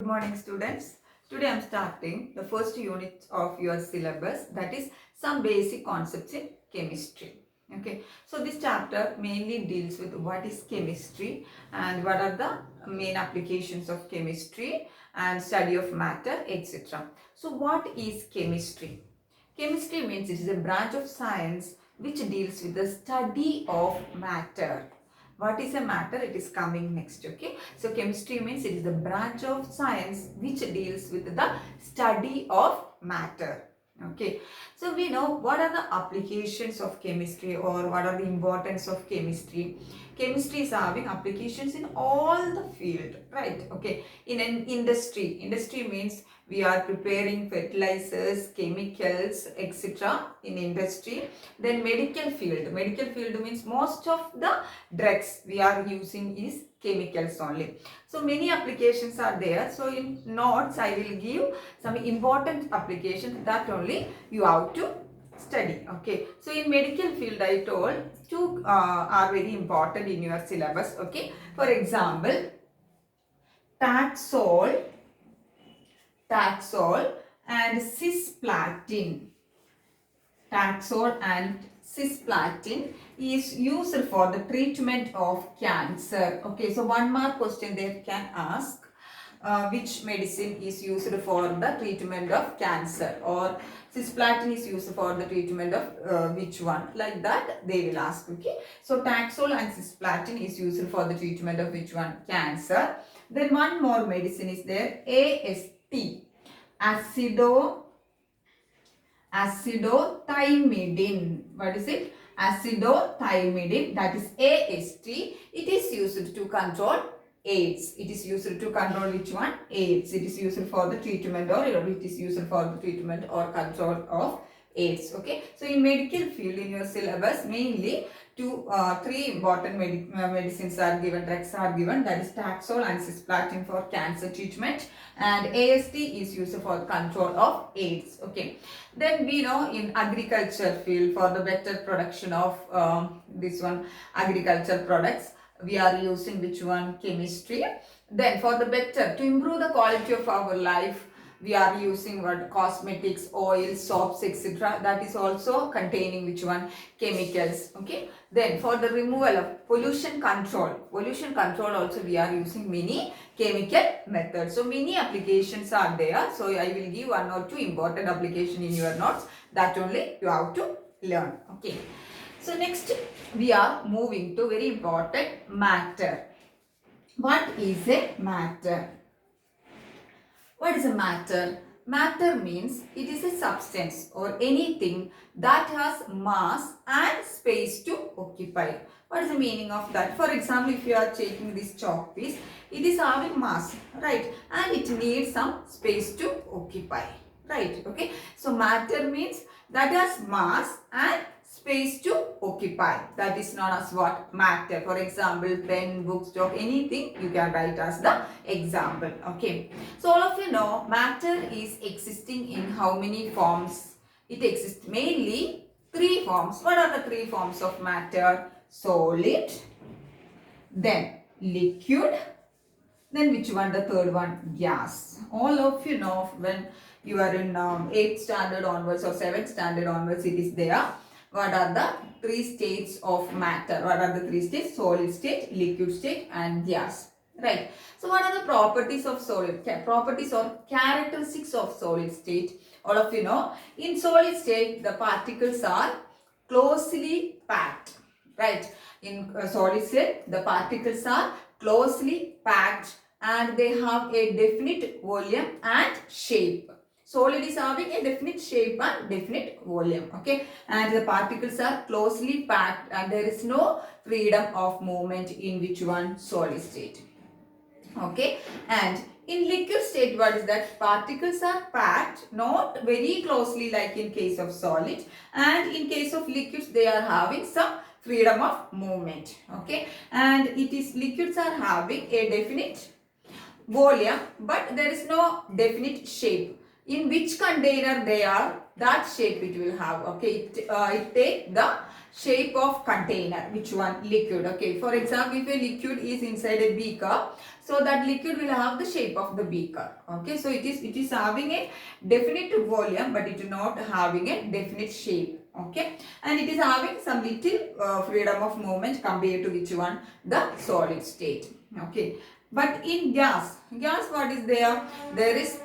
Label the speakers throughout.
Speaker 1: Good morning, students. Today I am starting the first unit of your syllabus, that is some basic concepts in chemistry. Okay, so this chapter mainly deals with what is chemistry and what are the main applications of chemistry and study of matter, etc. So what is chemistry? Chemistry means it is a branch of science which deals with the study of matter. What is a matter? It is coming next. Okay, so chemistry means it is the branch of science which deals with the study of matter. Okay, so we know what are the applications of chemistry or what are the importance of chemistry. Chemistry is having applications in all the field, right? Okay, in an industry means we are preparing fertilizers, chemicals, etc. in industry. Then medical field means most of the drugs we are using is chemicals only. So many applications are there. So in notes I will give some important applications that only you have to study. Okay, so in medical field I told two are very important in your syllabus. Okay, for example, taxol and cisplatin. Taxol and cisplatin is used for the treatment of cancer. Okay, so one more question they can ask. Which medicine is used for the treatment of cancer, or cisplatin is used for the treatment of which one, like that they will ask. Okay, so taxol and cisplatin is used for the treatment of which one, cancer. Then one more medicine is there, AST, acido acidothymidine. What is it? Acidothymidine, that is AST. It is used to control AIDS. It is used to control which one? AIDS. It is used for the treatment, or it is used for the treatment or control of AIDS. Okay, so in medical field in your syllabus mainly three important medicines are given, drugs are given, that is taxol and cisplatin for cancer treatment, and AST is used for control of AIDS. Okay, then we know in agriculture field for the better production of this one agriculture products we are using which one, chemistry. Then for the better to improve the quality of our life we are using what, cosmetics, oils, soaps, etc. That is also containing which one, chemicals. Okay, then for the removal of pollution control also we are using many chemical methods. So many applications are there. So I will give one or two important application in your notes, that only you have to learn. Okay, so next we are moving to very important, matter. What is a matter? What is a matter? Matter means it is a substance or anything that has mass and space to occupy. What is the meaning of that? For example, if you are taking this chalk piece, it is having mass, right? And it needs some space to occupy, right? Okay. So matter means that has mass and space to occupy. That is known as what? Matter. For example, pen, book, chalk, anything you can write as the example. Okay. So all of you know matter is existing in how many forms? It exists mainly three forms. What are the three forms of matter? Solid, then liquid, then which one, the third one, gas. All of you know when you are in 8th standard onwards or 7th standard onwards, it is there. What are the three states of matter? What are the three states? Solid state, liquid state and gas. Right. So what are the properties of solid? Properties or characteristics of solid state? All of you know, in solid state the particles are closely packed. Right. In solid state the particles are closely packed and they have a definite volume and shape. Solid is having a definite shape and definite volume. Okay, and the particles are closely packed and there is no freedom of movement in which one, solid state. Okay, and in liquid state, what is that? Particles are packed not very closely like in case of solid, and in case of liquids they are having some freedom of movement. Okay, and it is liquids are having a definite volume but there is no definite shape. in which container they are, that shape it will have. Okay, it take the shape of container. Which one? Liquid. Okay, for example, if a liquid is inside a beaker, so that liquid will have the shape of the beaker. Okay, so it is having a definite volume, but it is not having a definite shape. Okay, and it is having some little freedom of movement compared to which one? The solid state. Okay, but in gas what is there? There is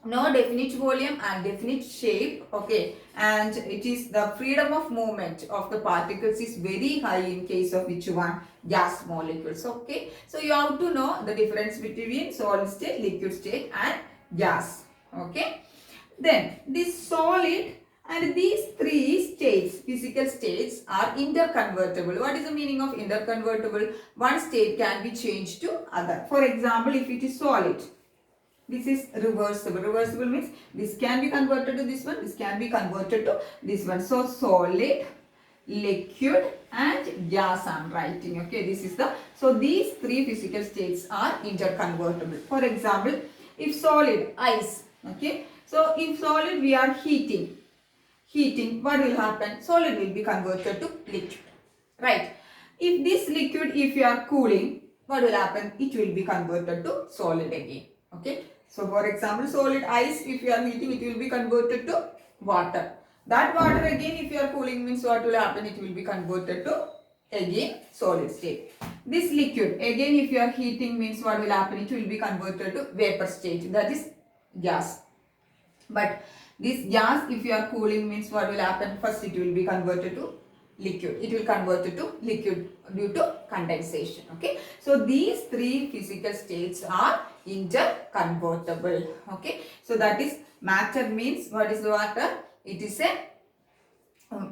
Speaker 1: no definite volume and definite shape. Okay, and it is the freedom of movement of the particles is very high in case of which one? Gas molecules. Okay, so you have to know the difference between solid state, liquid state and gas. Okay, then this solid and these three states, physical states, are interconvertible. What is the meaning of interconvertible? One state can be changed to other. For example, if it is solid, this is reversible. Reversible means this can be converted to this one, this can be converted to this one. So solid, liquid and gas I am writing. Okay, this is the, so these three physical states are interconvertible. For example, if solid, ice. Okay, so if solid we are heating, what will happen? Solid will be converted to liquid, right? If this liquid, if you are cooling, what will happen? It will be converted to solid again. Okay, so for example, solid ice, if you are heating, it will be converted to water. That water again, if you are cooling, means what will happen? It will be converted to again solid state. This liquid, again if you are heating, means what will happen? It will be converted to vapor state, that is gas. But this gas, if you are cooling, means what will happen? First it will be converted to liquid. It will convert it to liquid due to condensation. Okay, so these three physical states are interconvertible. Okay, so that is matter means, what is the matter? It is a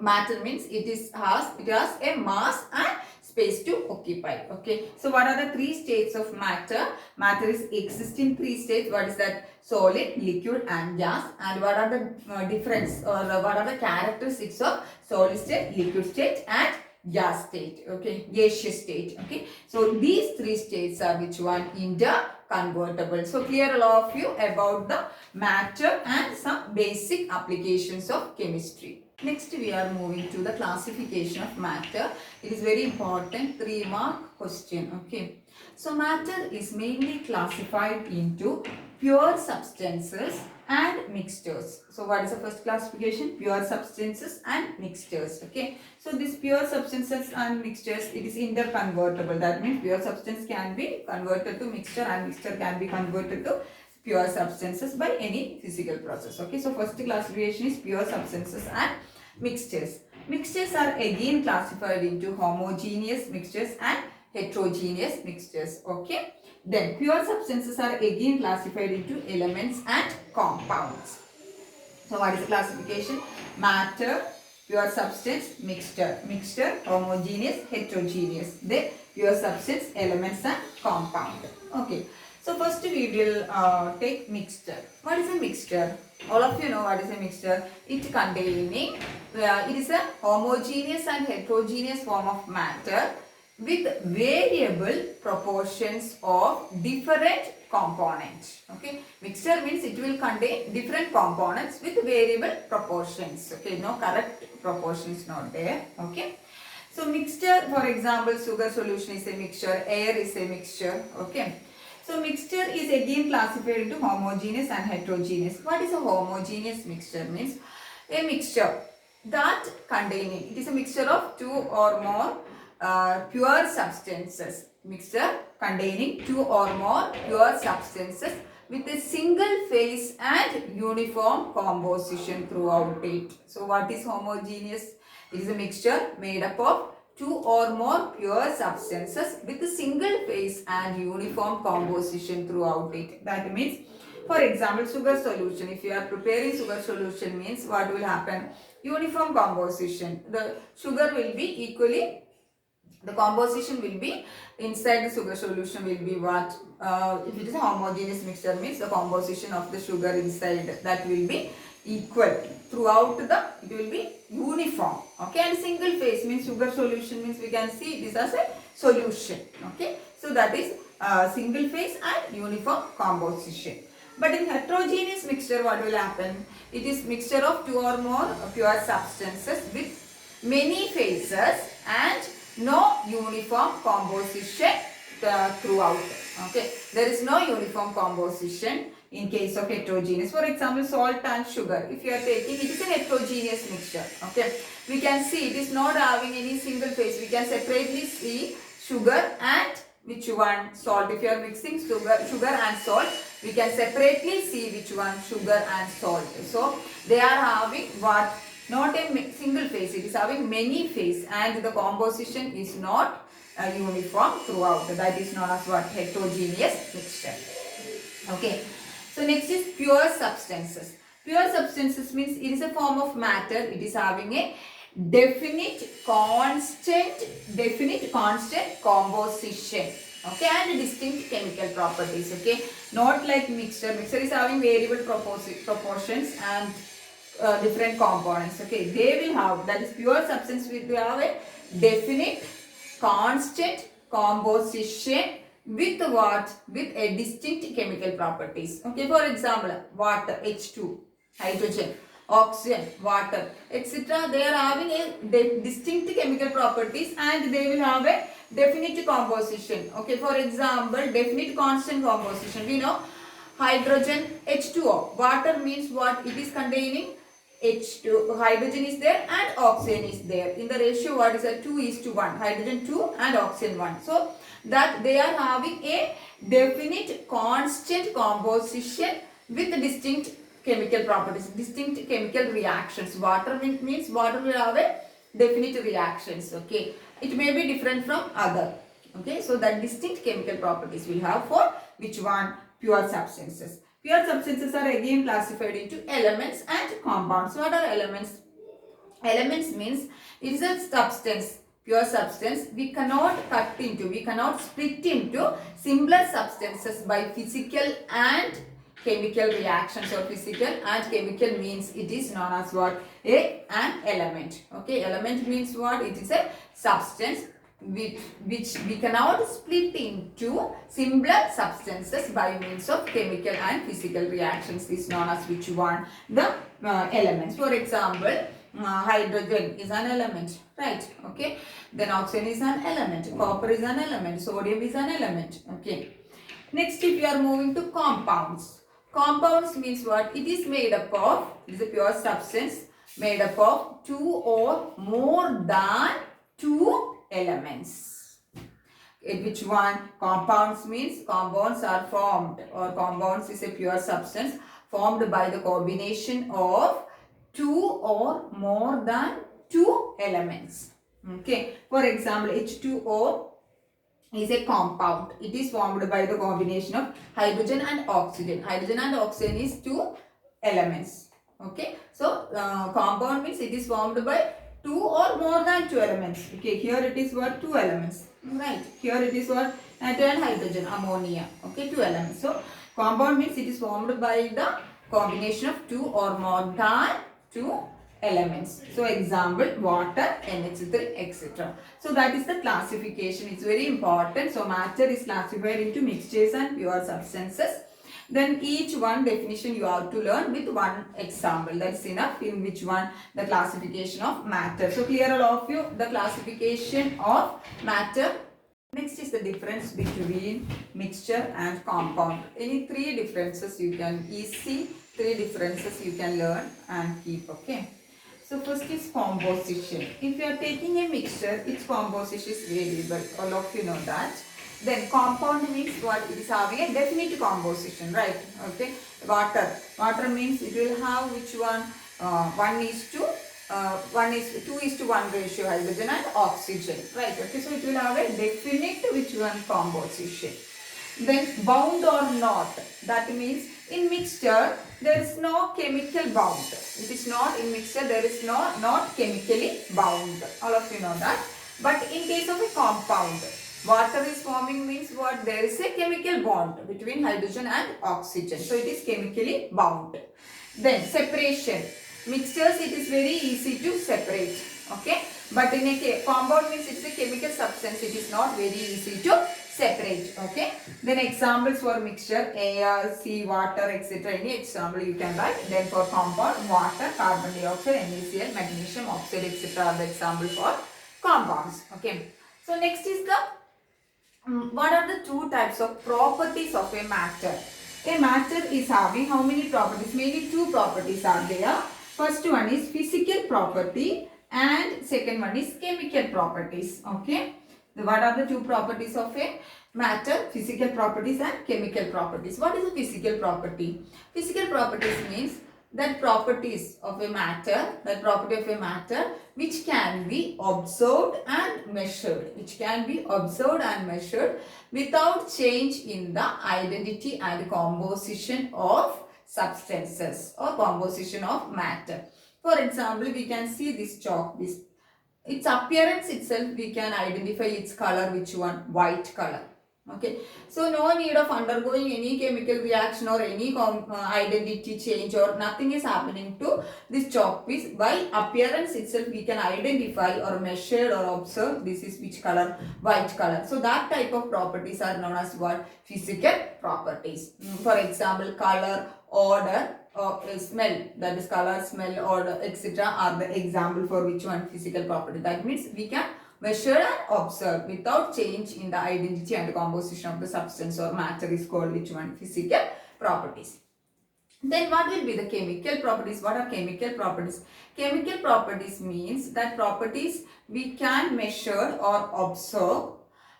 Speaker 1: matter means it has a mass and space to occupy. Okay, so what are the three states of matter? Matter is existing three states. What is that? Solid, liquid and gas. And what are the difference or what are the characteristics of solid state, liquid state and gas state? Okay, gaseous state. Okay, so these three states are which one? Interconvertible. So clear all of you about the matter and some basic applications of chemistry. Next we are moving to the classification of matter. It is very important 3-mark question. Okay, so matter is mainly classified into pure substances and mixtures. So what is the first classification? Pure substances and mixtures. Okay, so these pure substances and mixtures, it is interconvertible. That means pure substance can be converted to mixture and mixture can be converted to pure substances by any physical process. Okay, so first classification is pure substances and mixtures. Mixtures are again classified into homogeneous mixtures and heterogeneous mixtures. Okay, then pure substances are again classified into elements and compounds. So what is the classification? Matter, pure substance, mixture, homogeneous, heterogeneous. Then pure substance, elements and compound. Okay, so first we will take mixture. What is a mixture? All of you know what is a mixture. It is a homogeneous and heterogeneous form of matter with variable proportions of different components. Okay, mixture means it will contain different components with variable proportions. Okay, no correct proportions not there. Okay, so mixture, for example, sugar solution is a mixture, air is a mixture. Okay, so mixture is again classified into homogeneous and heterogeneous. What is a homogeneous mixture? Means a mixture that containing, it is a mixture of two or more pure substances. Mixture containing two or more pure substances with a single phase and uniform composition throughout it. So what is homogeneous? It is a mixture made up of two or more pure substances with a single phase and uniform composition throughout it. That means, for example, sugar solution. If you are preparing sugar solution, means what will happen? Uniform composition. The sugar will be equally, the composition will be inside the sugar solution will be what? If it is a homogeneous mixture, means the composition of the sugar inside, that will be equal throughout it will be uniform. Okay, and single phase means sugar solution means we can see this as a solution. Okay, so that is single phase and uniform composition. But in heterogeneous mixture, what will happen? It is mixture of two or more pure substances with many phases and no uniform composition throughout. Okay, there is no uniform composition in case of heterogeneous. For example, salt and sugar. If you are taking, it is a heterogeneous mixture. Okay, we can see it is not having any single phase. We can separately see sugar and which one? Salt. If you are mixing sugar and salt, we can separately see which one? Sugar and salt. So they are having what? Not a single phase. It is having many phase and the composition is not uniform throughout. That is known as what? Heterogeneous mixture. Okay. So next is pure substances. Pure substances means it is a form of matter. It is having a definite constant composition, okay, and distinct chemical properties. Okay, not like mixture. Mixture is having variable proportions and different components. Okay, they will have, that is pure substance will have a definite constant composition with what? With a distinct chemical properties. Okay, for example, water, H2, hydrogen, oxygen, water, etc. They are having a distinct chemical properties and they will have a definite composition. Okay, for example, definite constant composition. We know hydrogen, H2O. Water means what? It is containing H2, hydrogen is there and oxygen is there. In the ratio, what is that? 2:1. Hydrogen 2 and oxygen 1. So that they are having a definite constant composition with distinct chemical properties, distinct chemical reactions. Water means water will have a definite reactions. Okay, it may be different from other. Okay, so that distinct chemical properties will have for which one? Pure substances. Pure substances are again classified into elements and compounds. What are elements? Elements means it is a substance, pure substance. We cannot cut into, we cannot split into simpler substances by physical and chemical reactions, or physical and chemical means it is known as what? An element. Okay, element means what? It is a substance which we cannot split into simpler substances by means of chemical and physical reactions is known as which one? The elements. For example, hydrogen is an element, right? Okay, then oxygen is an element, copper is an element, sodium is an element. Okay, next if you are moving to compounds. Compounds means what? It is made up of, it is a pure substance made up of two or more than two elements. Which one? Compounds means compounds are formed, or compounds is a pure substance formed by the combination of two or more than two elements. Okay, for example, H2O is a compound. It is formed by the combination of hydrogen and oxygen. Hydrogen and oxygen is two elements. Okay, so compound means it is formed by two or more than two elements. Okay, here it is what? Two elements. Right, here it is what? Nitrogen and hydrogen, ammonia. Okay, two elements. So compound means it is formed by the combination of two or more than two elements. So example, water, NH3, etc. So that is the classification. It's very important. So matter is classified into mixtures and pure substances. Then each one definition you have to learn with one example. That's enough. In which one? The classification of matter. So clear all of you the classification of matter. Next is the difference between mixture and compound. Any three differences you can learn and keep. Okay. So first is composition. If you are taking a mixture, its composition is variable. All of you know that. Then compound means what? It is having a definite composition, right? Okay. Water means it will have which one? 2:1 ratio hydrogen and oxygen, right? Okay. So it will have a definite which one? Composition. Then bound or not. That means in mixture there is no chemical bound. It is not in mixture, there is not chemically bound. All of you know that. But in case of a compound, water is forming means what? There is a chemical bond between hydrogen and oxygen. So it is chemically bound. Then separation. Mixtures, it is very easy to separate. Okay. But in a compound means it is a chemical substance. It is not very easy to separate. Okay. Then examples for mixture, air, sea, water, etc. Any example you can write. Then for compound, water, carbon dioxide, NaCl, magnesium oxide, etc. are the example for compounds. Okay. So next is the what are the two types of properties of a matter? A matter is having how many properties? Mainly two properties are there. First one is physical property and second one is chemical properties. Okay. What are the two properties of a matter? Physical properties and chemical properties. What is a physical property? Physical properties means that properties of a matter, which can be observed and measured, without change in the identity and composition of substances or composition of matter. For example, we can see this chalk, its appearance itself we can identify its color, which one? White color. Okay, so no need of undergoing any chemical reaction or any identity change, or nothing is happening to this chalk piece. By appearance itself we can identify or measure or observe this is which color? White color. So that type of properties are known as what? Physical properties. For example, color, odor, or smell, that is color, smell, odor, etc. are the example for which one? Physical property. That means we can measure and observe without change in the identity and composition of the substance or matter is called which one? Physical properties. Then what will be the chemical properties? What are chemical properties? Chemical properties means that properties we can measure or observe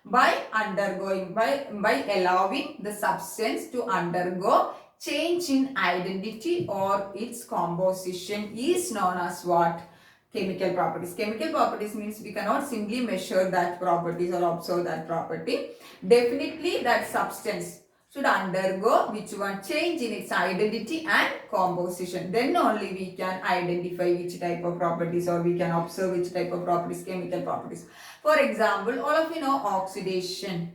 Speaker 1: by undergoing, by allowing the substance to undergo change in identity or its composition is known as what? Chemical properties. Chemical properties means we cannot simply measure that properties or observe that property. Definitely that substance should undergo which one? Change in its identity and composition. Then only we can identify which type of properties or we can observe which type of properties, chemical properties. For example, all of you know oxidation.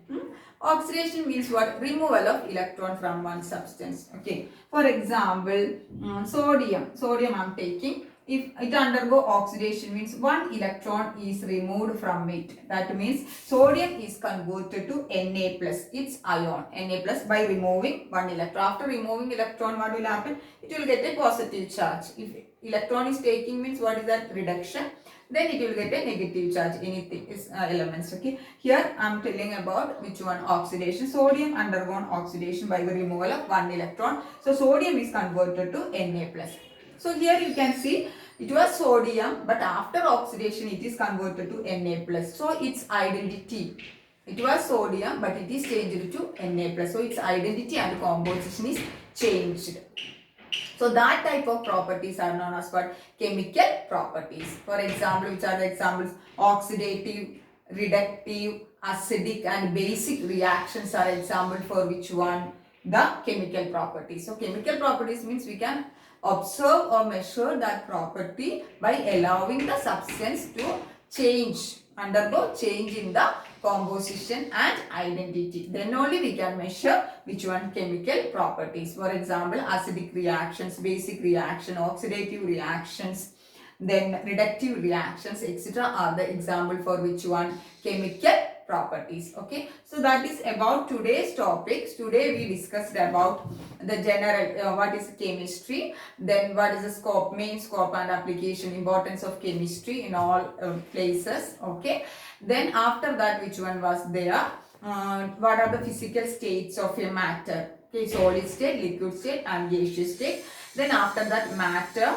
Speaker 1: Oxidation means what? Removal of electron from one substance. Okay. For example, sodium. Sodium I am taking. If it undergo oxidation means one electron is removed from it. That means sodium is converted to Na plus, its ion, Na plus, by removing one electron. After removing electron, what will happen? It will get a positive charge. If electron is taking means what is that? Reduction. Then it will get a negative charge. Anything is elements. Okay. Here I am telling about which one? Oxidation. Sodium undergone oxidation by the removal of one electron. So sodium is converted to Na plus. So here you can see it was sodium, but after oxidation it is converted to Na plus. So its identity, it was sodium but it is changed to Na plus. So its identity and composition is changed. So that type of properties are known as what? Chemical properties. For example, which are the examples? Oxidative, reductive, acidic and basic reactions are example for which one? The chemical properties. So chemical properties means we can observe or measure that property by allowing the substance to change, undergo change in the composition and identity. Then only we can measure which one? Chemical properties. For example, acidic reactions, basic reaction, oxidative reactions, then reductive reactions, etc. are the example for which one? Chemical properties. Okay, so that is about today's topics. Today we discussed about the general what is chemistry, then what is the scope, main scope and application, importance of chemistry in all places. Okay, then after that which one was there? What are the physical states of a matter? Okay, solid state, liquid state and gaseous state. Then after that matter,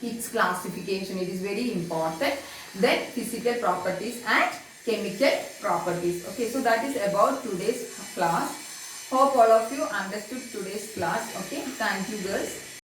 Speaker 1: its classification, it is very important. Then physical properties and chemical properties. Okay, so that is about today's class. Hope all of you understood today's class. Okay, thank you girls.